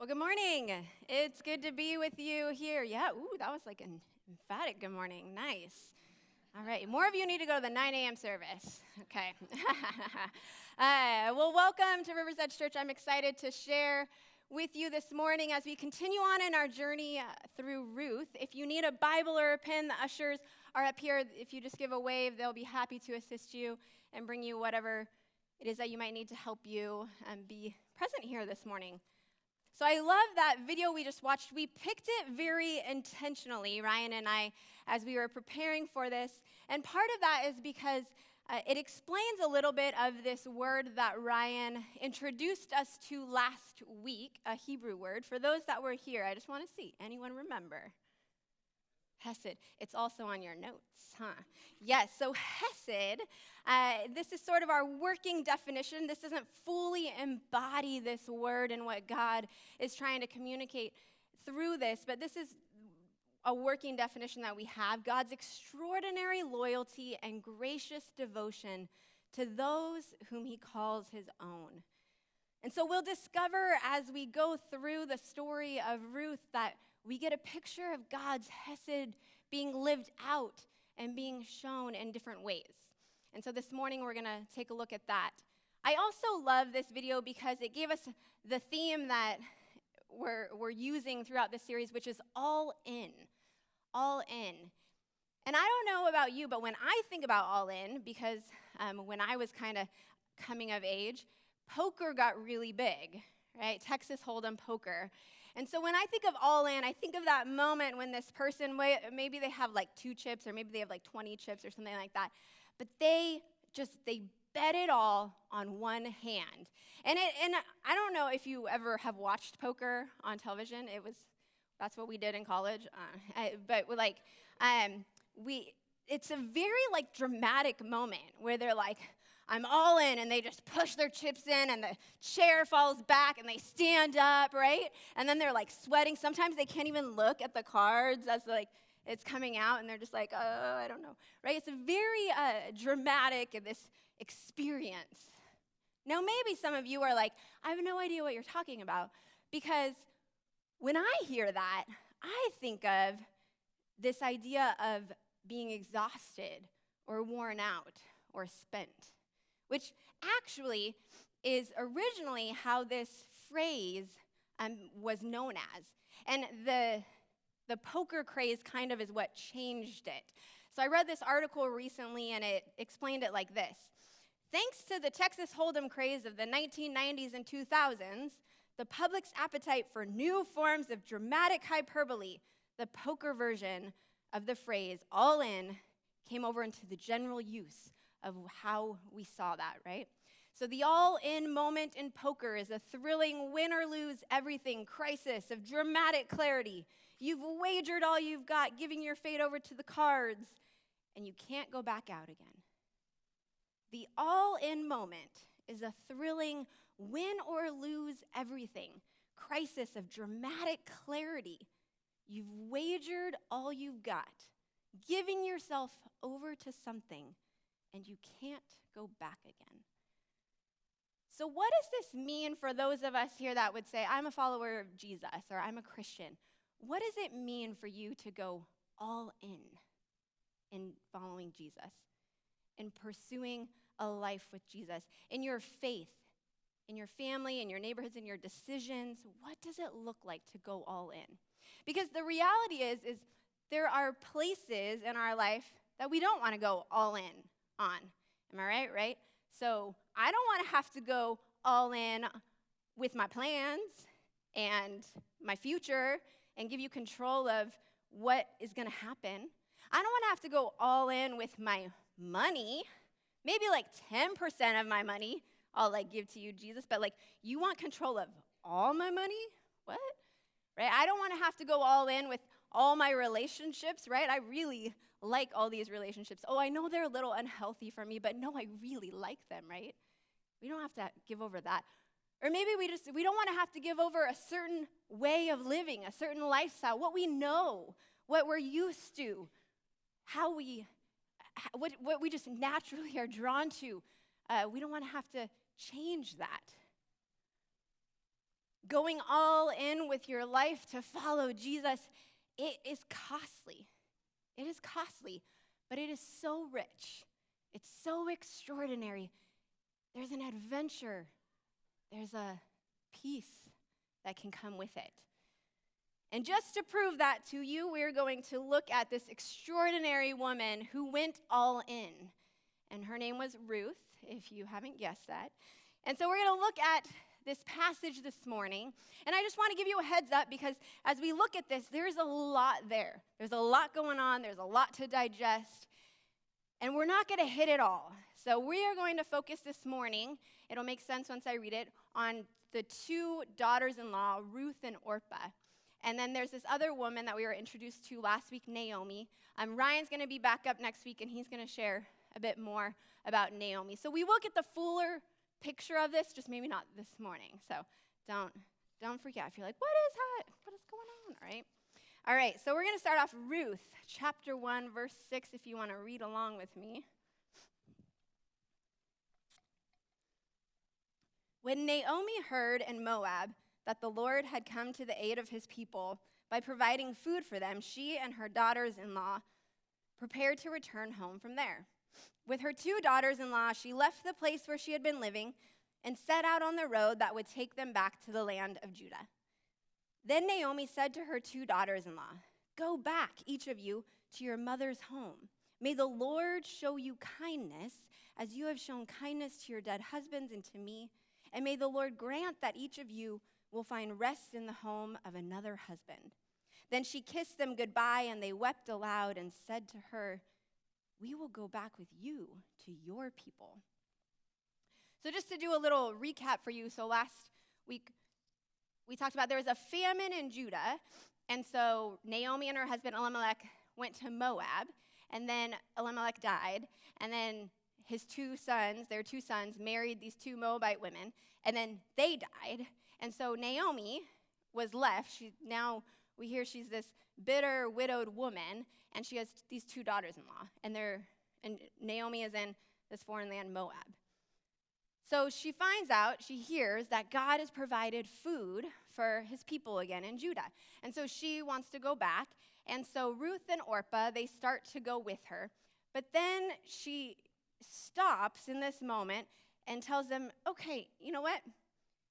Well, good morning. It's good to be with you here. Yeah, ooh, that was like an emphatic good morning. Nice. All right, more of you need to go to the 9 a.m. service. Okay. Well, welcome to Rivers Edge Church. I'm excited to share with you this morning as we continue on in our journey through Ruth. If you need a Bible or a pen, the ushers are up here. If you just give a wave, they'll be happy to assist you and bring you whatever it is that you might need to help you be present here this morning. So I love that video we just watched. We picked it very intentionally, Ryan and I, as we were preparing for this. And part of that is because it explains a little bit of this word that Ryan introduced us to last week, a Hebrew word. For those that were here, I just want to see, anyone remember? Hesed. It's also on your notes, huh? Yes, so Hesed, this is sort of our working definition. This doesn't fully embody this word and what God is trying to communicate through this, but this is a working definition that we have. God's extraordinary loyalty and gracious devotion to those whom he calls his own. And so we'll discover as we go through the story of Ruth that we get a picture of God's Hesed being lived out and being shown in different ways. And so this morning we're going to take a look at that. I also love this video because it gave us the theme that we're using throughout this series, which is all in. All in. And I don't know about you, but when I think about all in, because when I was kind of coming of age, poker got really big, right? Texas Hold'em poker. And so when I think of all in, I think of that moment when this person, maybe they have like 2 chips or maybe they have like 20 chips or something like that, but they bet it all on one hand. And I don't know if you ever have watched poker on television. That's what we did in college. It's a very like dramatic moment where they're like, I'm all in, and they just push their chips in, and the chair falls back, and they stand up, right? And then they're like sweating. Sometimes they can't even look at the cards as like it's coming out, and they're just like, I don't know, right? It's a very dramatic this experience. Now, maybe some of you are like, I have no idea what you're talking about, because when I hear that, I think of this idea of being exhausted or worn out or spent, which actually is originally how this phrase was known as. And the poker craze kind of is what changed it. So I read this article recently, and it explained it like this. Thanks to the Texas Hold'em craze of the 1990s and 2000s, the public's appetite for new forms of dramatic hyperbole, the poker version of the phrase all in, came over into the general use of how we saw that, right? So the all-in moment in poker is a thrilling win or lose everything crisis of dramatic clarity. You've wagered all you've got, giving your fate over to the cards, and you can't go back out again. The all-in moment is a thrilling win or lose everything crisis of dramatic clarity. You've wagered all you've got, giving yourself over to something, and you can't go back again. So what does this mean for those of us here that would say, I'm a follower of Jesus, or I'm a Christian? What does it mean for you to go all in following Jesus, in pursuing a life with Jesus, in your faith, in your family, in your neighborhoods, in your decisions? What does it look like to go all in? Because the reality is there are places in our life that we don't want to go all in on. Am I right? So I don't want to have to go all in with my plans and my future and give you control of what is going to happen. I don't want to have to go all in with my money. Maybe like 10% of my money I'll like give to you, Jesus, but like you want control of all my money? What? Right? I don't want to have to go all in with all my relationships, right? I really like all these relationships. Oh, I know they're a little unhealthy for me, but no, I really like them, right? We don't have to give over that. Or maybe we don't want to have to give over a certain way of living, a certain lifestyle, what we know, what we're used to, what we just naturally are drawn to. We don't want to have to change that. Going all in with your life to follow Jesus, it is costly. It is costly, but it is so rich. It's so extraordinary. There's an adventure. There's a peace that can come with it. And just to prove that to you, we're going to look at this extraordinary woman who went all in. And her name was Ruth, if you haven't guessed that. And so we're going to look at this passage this morning. And I just want to give you a heads up because as we look at this, there's a lot there. There's a lot going on. There's a lot to digest. And we're not going to hit it all. So we are going to focus this morning, it'll make sense once I read it, on the two daughters-in-law, Ruth and Orpah. And then there's this other woman that we were introduced to last week, Naomi. Ryan's going to be back up next week, and he's going to share a bit more about Naomi. So we will get the fuller picture of this, just maybe not this morning. So don't freak out if you're like, what is going on, all right? All right, so we're going to start off Ruth, chapter 1, verse 6, if you want to read along with me. When Naomi heard in Moab that the Lord had come to the aid of his people by providing food for them, she and her daughters-in-law prepared to return home from there. With her two daughters-in-law, she left the place where she had been living and set out on the road that would take them back to the land of Judah. Then Naomi said to her two daughters-in-law, "Go back, each of you, to your mother's home. May the Lord show you kindness as you have shown kindness to your dead husbands and to me, and may the Lord grant that each of you will find rest in the home of another husband." Then she kissed them goodbye, and they wept aloud and said to her, "We will go back with you to your people." So just to do a little recap for you, so last week we talked about there was a famine in Judah, and so Naomi and her husband Elimelech went to Moab, and then Elimelech died, and then their two sons, married these two Moabite women, and then they died. And so Naomi was left. We hear she's this bitter, widowed woman, and she has these two daughters-in-law, and Naomi is in this foreign land, Moab. So she hears that God has provided food for his people again in Judah. And so she wants to go back, and so Ruth and Orpah, they start to go with her. But then she stops in this moment and tells them, "Okay, you know what?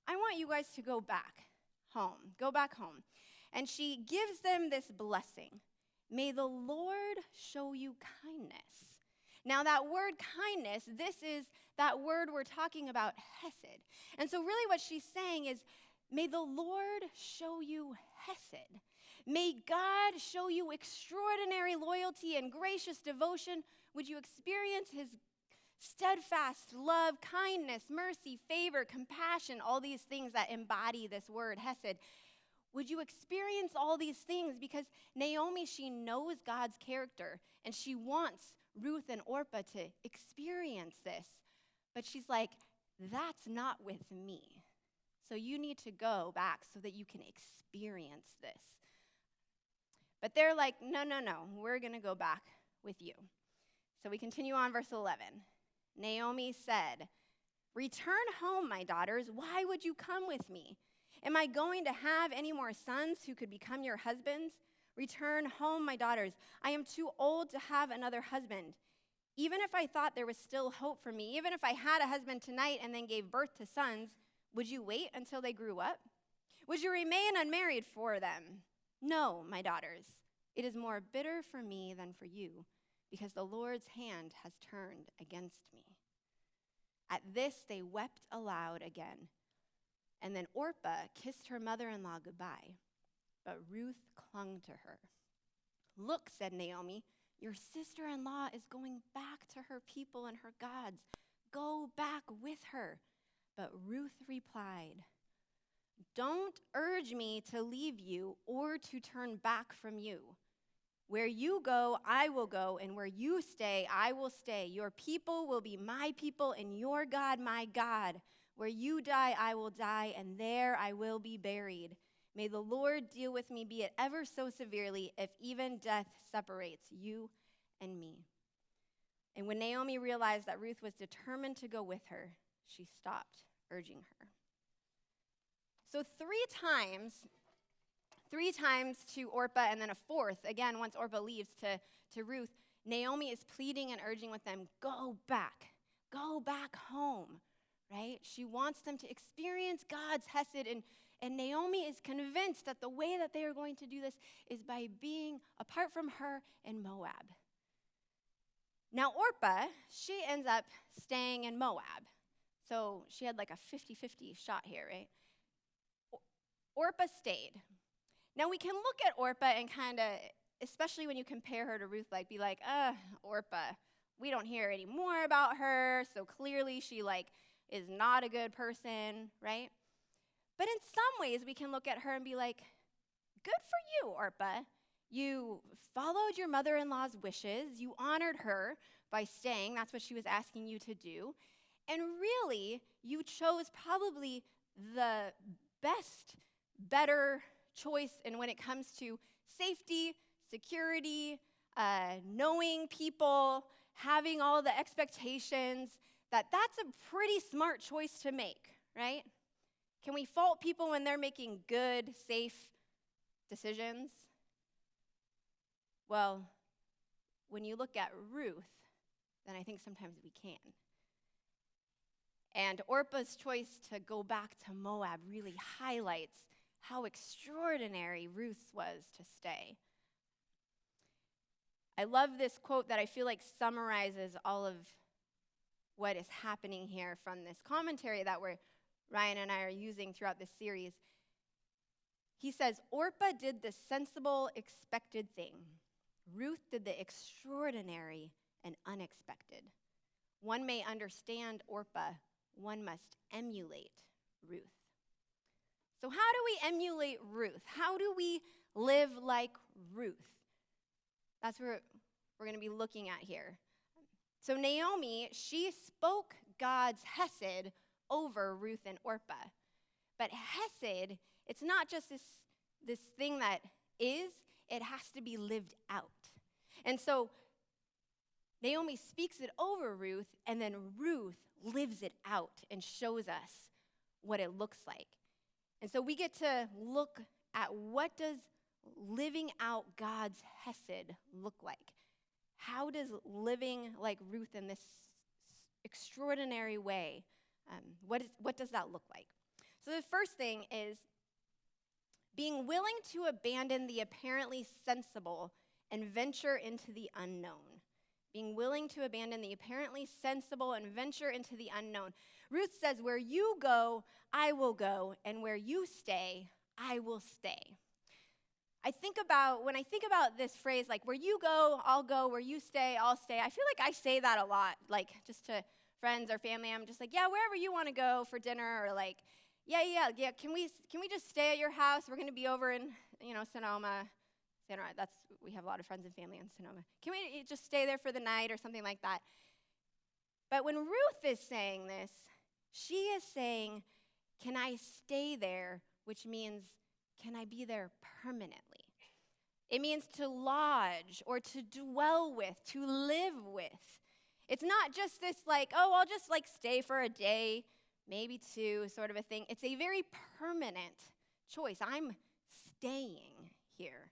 I want you guys to go back home. Go back home." And she gives them this blessing. "May the Lord show you kindness." Now that word kindness, this is that word we're talking about, hesed. And so really what she's saying is, may the Lord show you hesed. May God show you extraordinary loyalty and gracious devotion. Would you experience his steadfast love, kindness, mercy, favor, compassion, all these things that embody this word, hesed. Would you experience all these things? Because Naomi, she knows God's character, and she wants Ruth and Orpah to experience this. But she's like, that's not with me. So you need to go back so that you can experience this. But they're like, no, we're going to go back with you. So we continue on verse 11. Naomi said, "Return home, my daughters. Why would you come with me? Am I going to have any more sons who could become your husbands? Return home, my daughters. I am too old to have another husband. Even if I thought there was still hope for me, even if I had a husband tonight and then gave birth to sons, would you wait until they grew up? Would you remain unmarried for them? No, my daughters. It is more bitter for me than for you, because the Lord's hand has turned against me." At this, they wept aloud again. And then Orpah kissed her mother-in-law goodbye, but Ruth clung to her. "Look," said Naomi, "your sister-in-law is going back to her people and her gods. Go back with her." But Ruth replied, "Don't urge me to leave you or to turn back from you. Where you go, I will go, and where you stay, I will stay. Your people will be my people, and your God, my God. Where you die, I will die, and there I will be buried. May the Lord deal with me, be it ever so severely, if even death separates you and me." And when Naomi realized that Ruth was determined to go with her, she stopped urging her. So three times to Orpah, and then a fourth, again, once Orpah leaves to Ruth, Naomi is pleading and urging with them, go back home, right? She wants them to experience God's hesed, and Naomi is convinced that the way that they are going to do this is by being apart from her in Moab. Now, Orpah, she ends up staying in Moab. So she had like a 50-50 shot here, right? Orpah stayed. Now, we can look at Orpah and kind of, especially when you compare her to Ruth, like be like, Orpah, we don't hear any more about her, so clearly she is not a good person, right? But in some ways, we can look at her and be like, good for you, Orpah. You followed your mother-in-law's wishes. You honored her by staying. That's what she was asking you to do. And really, you chose probably the best, better choice in when it comes to safety, security, knowing people, having all the expectations. That's a pretty smart choice to make, right? Can we fault people when they're making good, safe decisions? Well, when you look at Ruth, then I think sometimes we can. And Orpah's choice to go back to Moab really highlights how extraordinary Ruth was to stay. I love this quote that I feel like summarizes all of what is happening here from this commentary that Ryan and I are using throughout this series. He says, Orpah did the sensible, expected thing. Ruth did the extraordinary and unexpected. One may understand Orpah, one must emulate Ruth. So how do we emulate Ruth? How do we live like Ruth? That's what we're going to be looking at here. So Naomi, she spoke God's hesed over Ruth and Orpah. But hesed, it's not just this thing that is, it has to be lived out. And so Naomi speaks it over Ruth, and then Ruth lives it out and shows us what it looks like. And so we get to look at what does living out God's hesed look like? How does living like Ruth in this extraordinary way, what does that look like? So the first thing is being willing to abandon the apparently sensible and venture into the unknown. Being willing to abandon the apparently sensible and venture into the unknown. Ruth says, where you go, I will go, and where you stay, I will stay. When I think about this phrase, like where you go, where you stay, I'll stay, I feel like I say that a lot, like just to friends or family. I'm just like, yeah, wherever you want to go for dinner, or like, yeah, can we just stay at your house? We're going to be over in, Sonoma. We have a lot of friends and family in Sonoma. Can we just stay there for the night or something like that? But when Ruth is saying this, she is saying, can I stay there, which means, can I be there permanently? It means to lodge or to dwell with, to live with. It's not just this I'll just stay for a day, maybe two, sort of a thing. It's a very permanent choice. I'm staying here.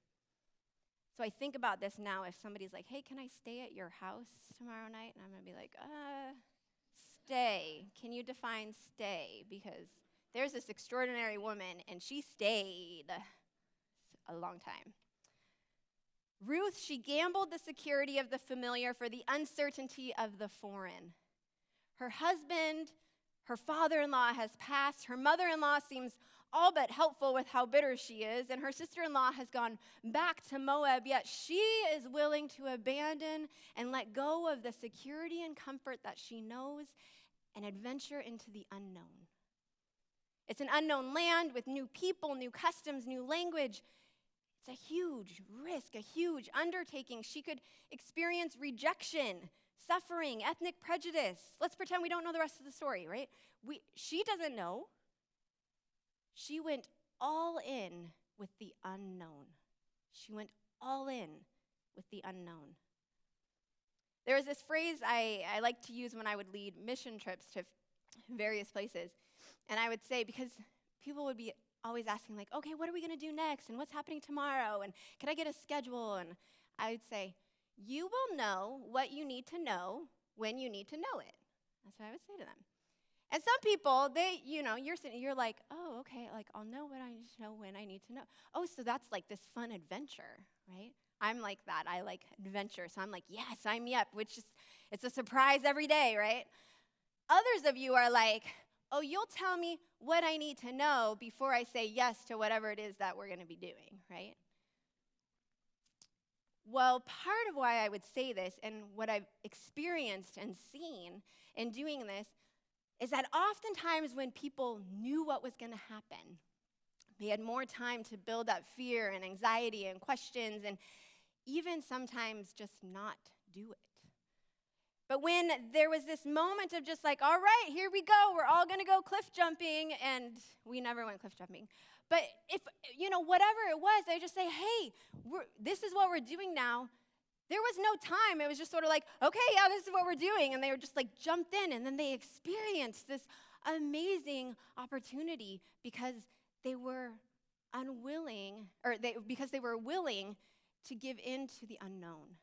So I think about this now. If somebody's like, hey, can I stay at your house tomorrow night? And I'm going to be like, stay. Can you define stay? Because there's this extraordinary woman, and she stayed a long time. Ruth, she gambled the security of the familiar for the uncertainty of the foreign. Her husband, her father-in-law has passed. Her mother-in-law seems all but helpful with how bitter she is, and her sister-in-law has gone back to Moab, yet she is willing to abandon and let go of the security and comfort that she knows and adventure into the unknown. It's an unknown land with new people, new customs, new language. It's a huge risk, a huge undertaking. She could experience rejection, suffering, ethnic prejudice. Let's pretend we don't know the rest of the story, right? She doesn't know. She went all in with the unknown. She went all in with the unknown. There was this phrase I like to use when I would lead mission trips to various places. And I would say, because people would be always asking like, okay, what are we going to do next? And what's happening tomorrow? And can I get a schedule? And I would say, you will know what you need to know when you need to know it. That's what I would say to them. And some people, you're like, oh, okay, like I'll know what I need to know when I need to know. Oh, so that's like this fun adventure, right? I'm like that. I like adventure. So I'm like, yeah, sign me up, which is, it's a surprise every day, right? Others of you are like, oh, you'll tell me what I need to know before I say yes to whatever it is that we're going to be doing, right? Well, part of why I would say this and what I've experienced and seen in doing this is that oftentimes when people knew what was going to happen, they had more time to build up fear and anxiety and questions and even sometimes just not do it. But when there was this moment of just like, all right, here we go, we're all going to go cliff jumping, and we never went cliff jumping. But if, whatever it was, they just say, hey, this is what we're doing now. There was no time. It was just sort of like, okay, yeah, this is what we're doing. And they were just like jumped in, and then they experienced this amazing opportunity because they were unwilling, because they were willing to give in to the unknown.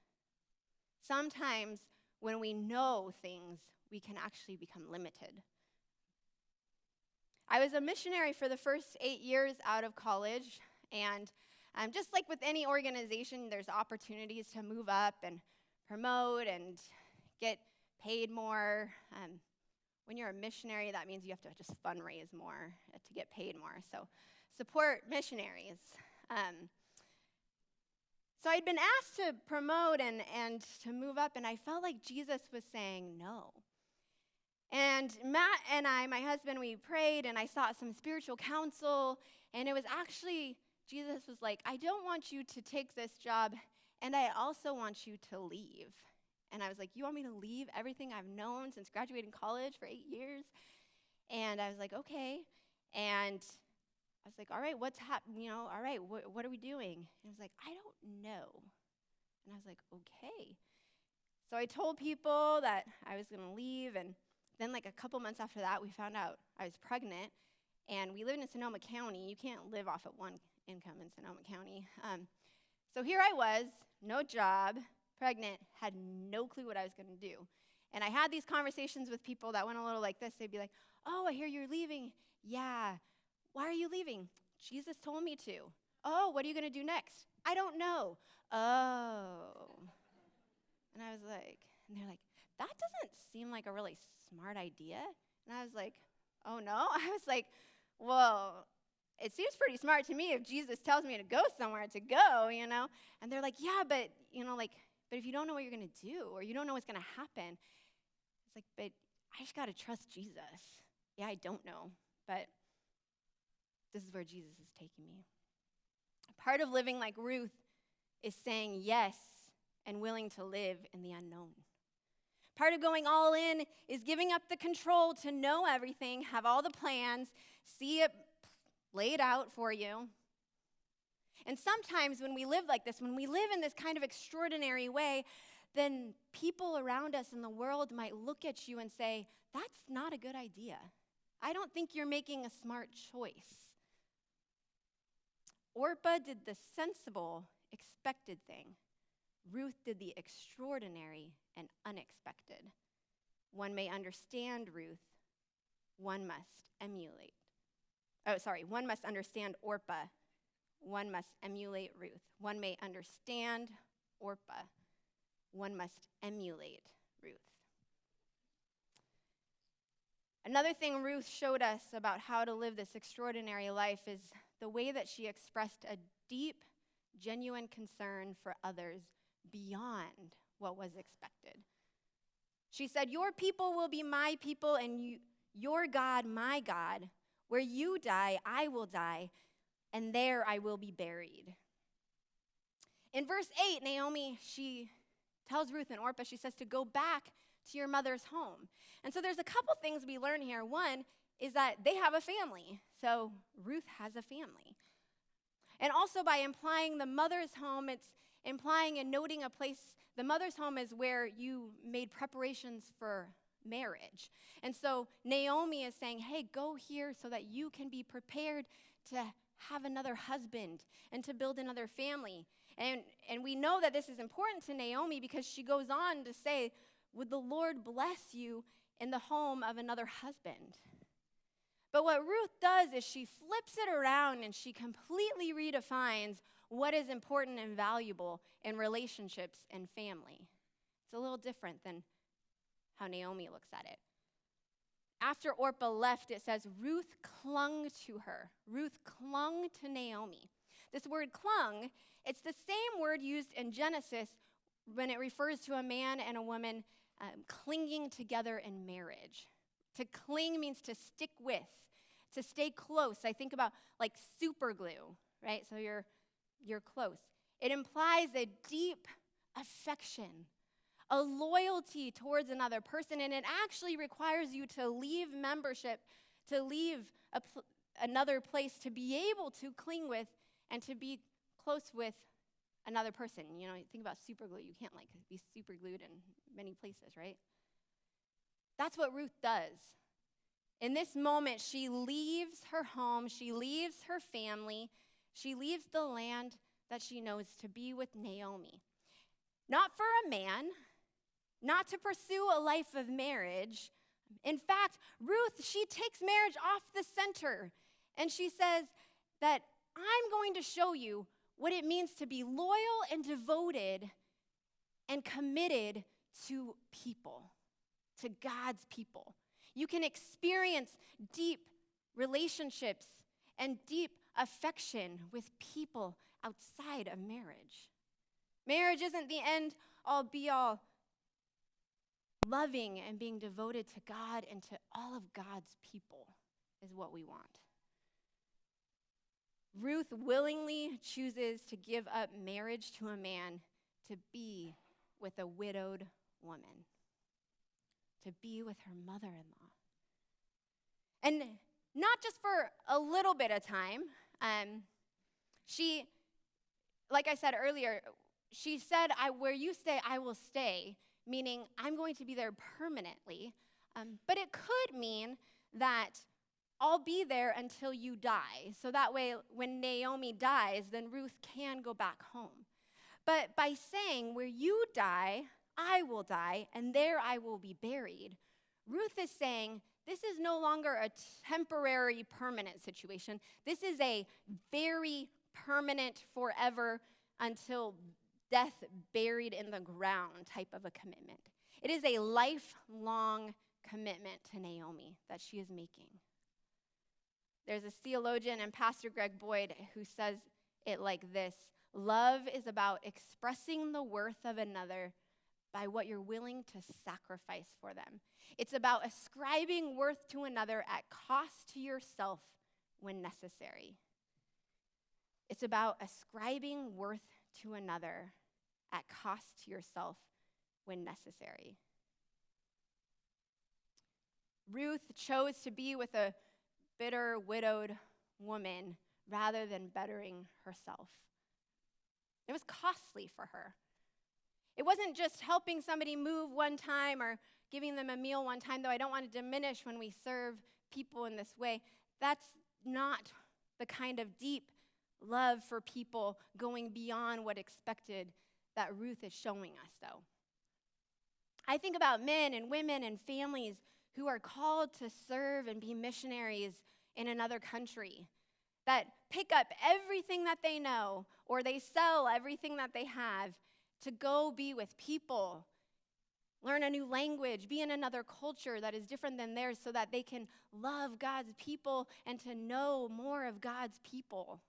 Sometimes when we know things, we can actually become limited. I was a missionary for the first 8 years out of college, and just like with any organization, there's opportunities to move up and promote and get paid more. When you're a missionary, that means you have to just fundraise more to get paid more. So support missionaries. So I'd been asked to promote and to move up, and I felt like Jesus was saying no. And Matt and I, my husband, we prayed, and I sought some spiritual counsel, and it was actually, Jesus was like, I don't want you to take this job, and I also want you to leave. And I was like, you want me to leave everything I've known since graduating college for 8 years? And I was like, okay. And I was like, all right, what's happening? All right, what are we doing? And I was like, I don't know. And I was like, okay. So I told people that I was going to leave, and then like a couple months after that, we found out I was pregnant, and we lived in Sonoma County. You can't live off of one income in Sonoma County. So here I was, no job, pregnant, had no clue what I was going to do. And I had these conversations with people that went a little like this. They'd be like, oh, I hear you're leaving. Yeah. Why are you leaving? Jesus told me to. Oh, what are you going to do next? I don't know. Oh. And I was like, and they're like, that doesn't seem like a really smart idea. And I was like, oh no? I was like, well, it seems pretty smart to me if Jesus tells me to go somewhere to go, And they're like, yeah, but, but if you don't know what you're going to do or you don't know what's going to happen, it's like, but I just got to trust Jesus. Yeah, I don't know, but this is where Jesus is taking me. Part of living like Ruth is saying yes and willing to live in the unknown. Part of going all in is giving up the control to know everything, have all the plans, see it laid out for you. And sometimes when we live like this, when we live in this kind of extraordinary way, then people around us in the world might look at you and say, that's not a good idea. I don't think you're making a smart choice. Orpah did the sensible, expected thing. Ruth did the extraordinary and unexpected. One may understand Ruth. One must emulate. One must understand Orpah. One must emulate Ruth. One may understand Orpah. One must emulate Ruth. Another thing Ruth showed us about how to live this extraordinary life is the way that she expressed a deep, genuine concern for others beyond what was expected. She said, your people will be my people, and your God, my God. Where you die, I will die, and there I will be buried. In verse 8, Naomi, she tells Ruth and Orpah, she says to go back to your mother's home. And so there's a couple things we learn here. One is that they have a family. So Ruth has a family. And also by implying the mother's home, it's implying and noting a place. The mother's home is where you made preparations for marriage. And so Naomi is saying, hey, go here so that you can be prepared to have another husband and to build another family. And we know that this is important to Naomi because she goes on to say, would the Lord bless you in the home of another husband? But what Ruth does is she flips it around and she completely redefines what is important and valuable in relationships and family. It's a little different than how Naomi looks at it. After Orpah left, it says Ruth clung to her. Ruth clung to Naomi. This word clung, it's the same word used in Genesis when it refers to a man and a woman clinging together in marriage. To cling means to stick with, to stay close. I think about like super glue, right? So you're close. It implies a deep affection, a loyalty towards another person, and it actually requires you to leave membership, to leave another place to be able to cling with and to be close with another person. You know, you think about super glue. You can't like be super glued in many places, right? That's what Ruth does. In this moment, she leaves her home, she leaves her family, she leaves the land that she knows to be with Naomi. Not for a man, not to pursue a life of marriage. In fact, Ruth, she takes marriage off the center, and she says that I'm going to show you what it means to be loyal and devoted and committed to people, to God's people. You can experience deep relationships and deep affection with people outside of marriage. Marriage isn't the end all be all. Loving and being devoted to God and to all of God's people is what we want. Ruth willingly chooses to give up marriage to a man to be with a widowed woman, to be with her mother-in-law. And not just for a little bit of time. She, like I said earlier, she said, where you stay, I will stay, meaning I'm going to be there permanently. But it could mean that I'll be there until you die. So that way, when Naomi dies, then Ruth can go back home. But by saying, where you die, I will die, and there I will be buried, Ruth is saying, this is no longer a temporary, permanent situation. This is a very permanent, forever, until death buried in the ground type of a commitment. It is a lifelong commitment to Naomi that she is making. There's a theologian and Pastor Greg Boyd who says it like this: love is about expressing the worth of another by what you're willing to sacrifice for them. It's about ascribing worth to another at cost to yourself when necessary. It's about ascribing worth to another at cost to yourself when necessary. Ruth chose to be with a bitter, widowed woman rather than bettering herself. It was costly for her. It wasn't just helping somebody move one time or giving them a meal one time, though I don't want to diminish when we serve people in this way. That's not the kind of deep love for people going beyond what expected that Ruth is showing us, though. I think about men and women and families who are called to serve and be missionaries in another country, that pick up everything that they know or they sell everything that they have to go be with people, learn a new language, be in another culture that is different than theirs so that they can love God's people and to know more of God's people.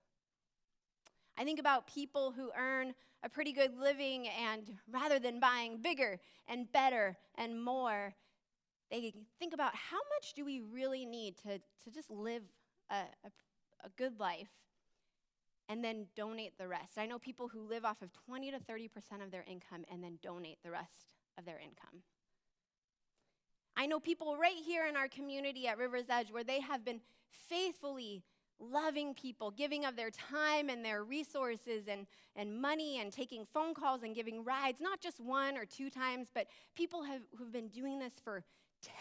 I think about people who earn a pretty good living, and rather than buying bigger and better and more, they think about how much do we really need to just live a good life and then donate the rest. I know people who live off of 20 to 30% of their income and then donate the rest of their income. I know people right here in our community at River's Edge where they have been faithfully loving people, giving of their time and their resources and money and taking phone calls and giving rides, not just 1 or 2 times, but people who've been doing this for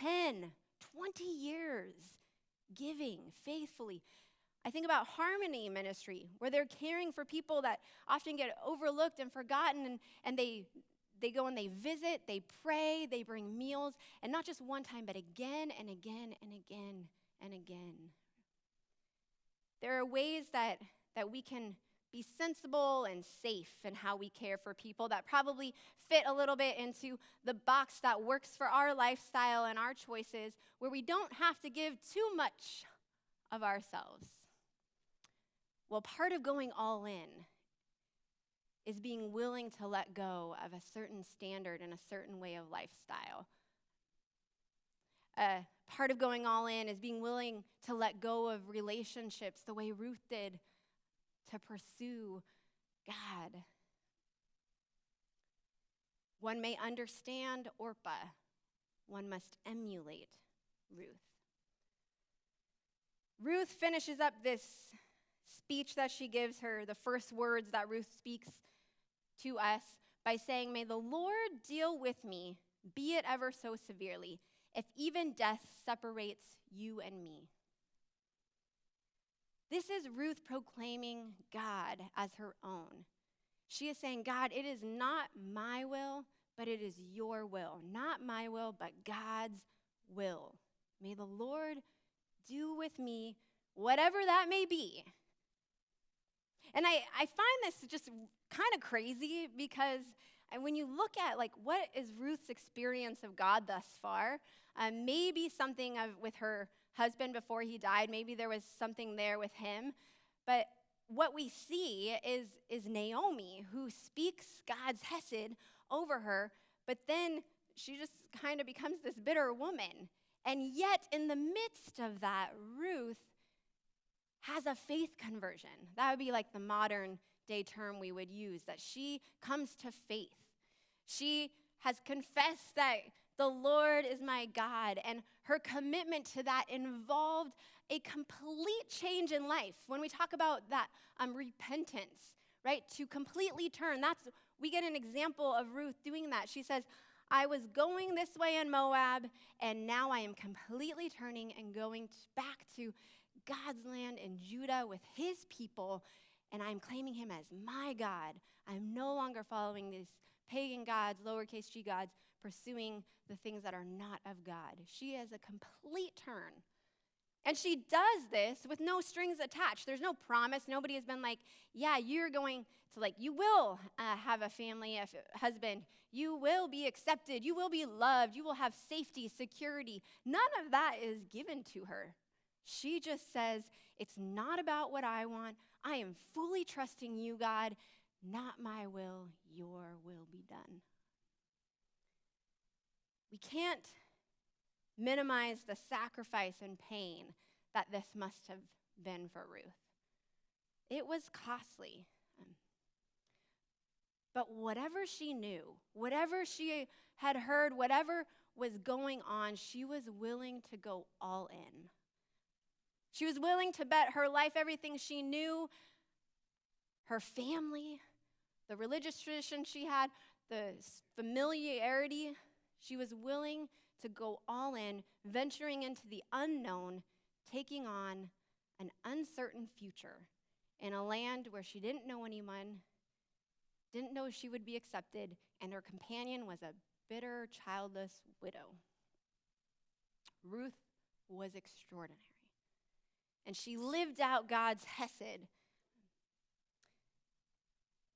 10, 20 years, giving faithfully. I think about Harmony Ministry, where they're caring for people that often get overlooked and forgotten, and they go and they visit, they pray, they bring meals, and not just one time, but again and again and again and again. There are ways that we can be sensible and safe in how we care for people that probably fit a little bit into the box that works for our lifestyle and our choices, where we don't have to give too much of ourselves. Well, part of going all in is being willing to let go of a certain standard and a certain way of lifestyle. Part of going all in is being willing to let go of relationships the way Ruth did to pursue God. One may understand Orpah. One must emulate Ruth. Ruth finishes up this speech that she gives her, the first words that Ruth speaks to us, by saying, "May the Lord deal with me, be it ever so severely, if even death separates you and me." This is Ruth proclaiming God as her own. She is saying, God, it is not my will, but it is your will. Not my will, but God's will. May the Lord do with me whatever that may be. And I find this just kind of crazy, because when you look at what is Ruth's experience of God thus far, maybe something with her husband before he died, maybe there was something there with him, but what we see is Naomi, who speaks God's hesed over her, but then she just kind of becomes this bitter woman. And yet, in the midst of that, Ruth has a faith conversion. That would be like the modern day term we would use, that she comes to faith. She has confessed that the Lord is my God, and her commitment to that involved a complete change in life. When we talk about that repentance, right, to completely turn, we get an example of Ruth doing that. She says, I was going this way in Moab, and now I am completely turning and going back to God's land in Judah with his people, and I'm claiming him as my God. I'm no longer following these pagan gods, lowercase g gods, pursuing the things that are not of God. She has a complete turn. And she does this with no strings attached. There's no promise. Nobody has been like, yeah, you're going to, you will have a family, a husband. You will be accepted. You will be loved. You will have safety, security. None of that is given to her. She just says, it's not about what I want. I am fully trusting you, God. Not my will, your will be done. We can't minimize the sacrifice and pain that this must have been for Ruth. It was costly. But whatever she knew, whatever she had heard, whatever was going on, she was willing to go all in. She was willing to bet her life, everything she knew, her family, the religious tradition she had, the familiarity. She was willing to go all in, venturing into the unknown, taking on an uncertain future in a land where she didn't know anyone, didn't know she would be accepted, and her companion was a bitter, childless widow. Ruth was extraordinary, and she lived out God's hesed.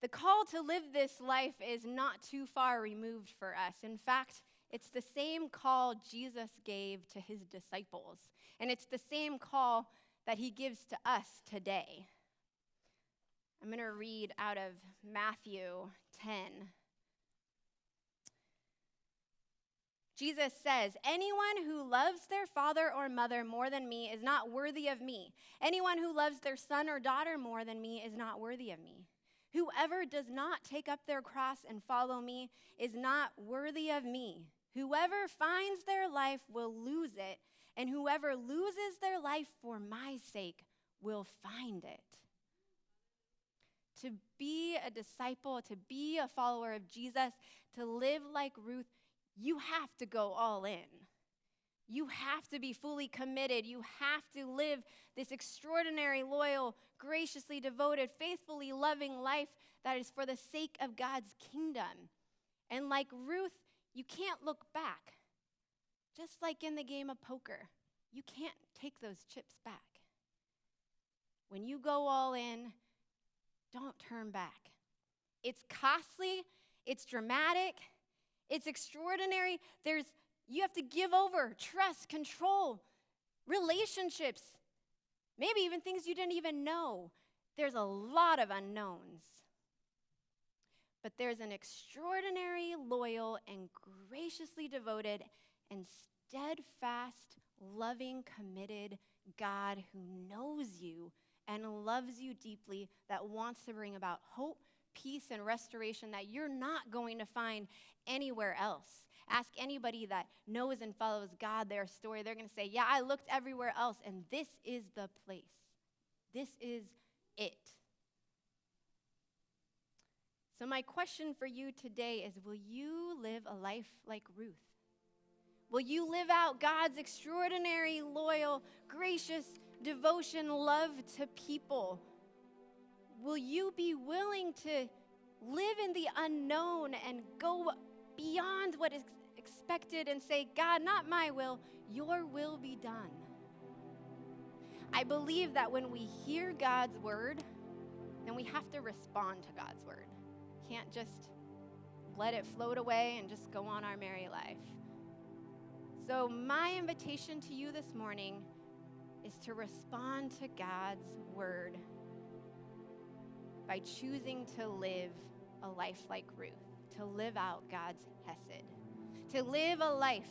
The call to live this life is not too far removed for us. In fact, it's the same call Jesus gave to his disciples, and it's the same call that he gives to us today. I'm going to read out of Matthew 10. Jesus says, anyone who loves their father or mother more than me is not worthy of me. Anyone who loves their son or daughter more than me is not worthy of me. Whoever does not take up their cross and follow me is not worthy of me. Whoever finds their life will lose it, and whoever loses their life for my sake will find it. To be a disciple, to be a follower of Jesus, to live like Ruth, you have to go all in. You have to be fully committed. You have to live this extraordinary, loyal, graciously devoted, faithfully loving life that is for the sake of God's kingdom. And like Ruth, you can't look back. Just like in the game of poker, you can't take those chips back. When you go all in, don't turn back. It's costly, it's dramatic, it's extraordinary. You have to give over trust, control, relationships, maybe even things you didn't even know. There's a lot of unknowns. But there's an extraordinary, loyal, and graciously devoted and steadfast, loving, committed God who knows you and loves you deeply, that wants to bring about hope, peace, and restoration that you're not going to find anywhere else. Ask anybody that knows and follows God, their story. They're going to say, yeah, I looked everywhere else, and this is the place. This is it. So my question for you today is, will you live a life like Ruth? Will you live out God's extraordinary, loyal, gracious devotion, love to people? Will you be willing to live in the unknown and go beyond what is expected and say, God, not my will, your will be done? I believe that when we hear God's word, then we have to respond to God's word. Can't just let it float away and just go on our merry life. So my invitation to you this morning is to respond to God's word by choosing to live a life like Ruth, to live out God's hesed, to live a life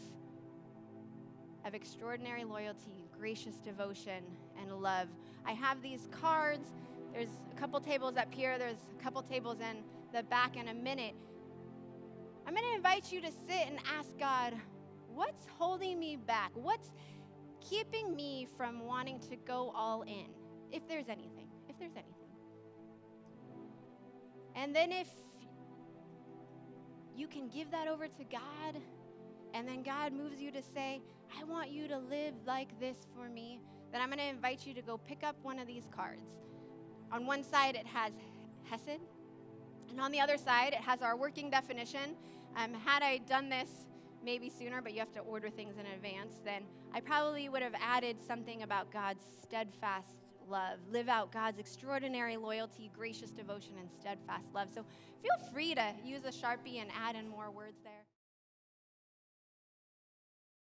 of extraordinary loyalty, gracious devotion, and love. I have these cards. There's a couple tables up here. There's a couple tables in the back in a minute. I'm going to invite you to sit and ask God, what's holding me back? What's keeping me from wanting to go all in? If there's anything. And then if you can give that over to God, and then God moves you to say, I want you to live like this for me, then I'm going to invite you to go pick up one of these cards. On one side, it has Hesed, and on the other side, it has our working definition. Had I done this maybe sooner, but you have to order things in advance, then I probably would have added something about God's steadfast love. Live out God's extraordinary loyalty, gracious devotion, and steadfast love. So feel free to use a Sharpie and add in more words there.